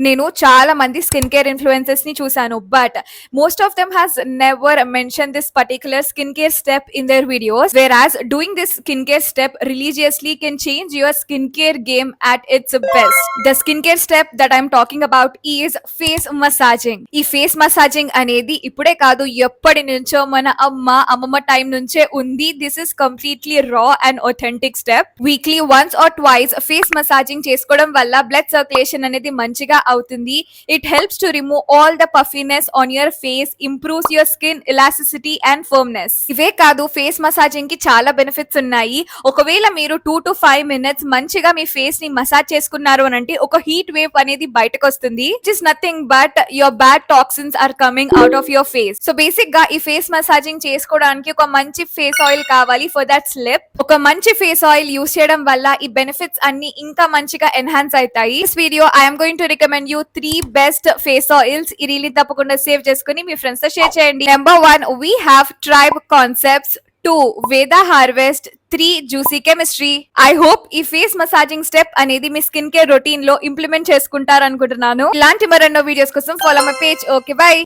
నేను చాలా మంది స్కిన్ కేర్ ఇన్ఫ్లుయెన్సర్స్ ని చూసాను, but most of them has never mentioned this particular skincare step in their videos, whereas doing this skincare step religiously can change your skincare game at its best. The skincare step that I'm talking about is face massaging. ఈ face massaging అనేది ఇప్పుడే కాదు, ఎప్పటి నుంచో మన అమ్మమ్మ time నుంచే ఉంది. దిస్ ఇస్ కంప్లీట్లీ రా and authentic step. Weekly once or twice face massaging చేసుకోవడం వల్ల బ్లడ్ సర్క్యులేషన్ అనేది మంచిగా అవుతుంది. It helps to remove all the puffiness on your face, improves your skin elasticity and firmness. ఇవే కాదు, ఫేస్ మసాజింగ్ కి చాలా బెనిఫిట్స్ ఉన్నాయి. ఒకవేళ మీరు 2 to 5 minutes మంచిగా మీ ఫేస్ ని మసాజ్ చేసుకున్నారు అని అంటే ఒక హీట్ వేవ్ అనేది బయటకు వస్తుంది. It is nothing but your bad toxins are coming out of your face. So basic గా ఈ ఫేస్ మసాజింగ్ చేసుకోవడానికి ఒక మంచి ఫేస్ ఆయిల్ కావాలి. ఫర్ దట్ స్లిప్ ఒక మంచి ఫేస్ ఆయిల్ యూస్ చేయడం వల్ల ఈ బెనిఫిట్స్ అన్ని ఇంకా మంచిగా ఎన్హాన్స్ అవుతాయి. This video I'm going to recommend you 3 best face oils. ఈ రీల్ తప్పకుండా సేవ్ చేసుకుని మీ ఫ్రెండ్స్ తో షేర్ చేయండి. Number 1, we have Tribe Concepts. 2, Veda Harvest. 3, Juicy Chemistry. I hope ఈ ఫేస్ మసాజింగ్ స్టెప్ అనేది మీ స్కిన్ కేర్ రొటీన్ లో implement చేసుకుంటారు అనుకుంటున్నాను. ఇలాంటి మరెన్నో వీడియోస్ కోసం follow my page. Okay, by.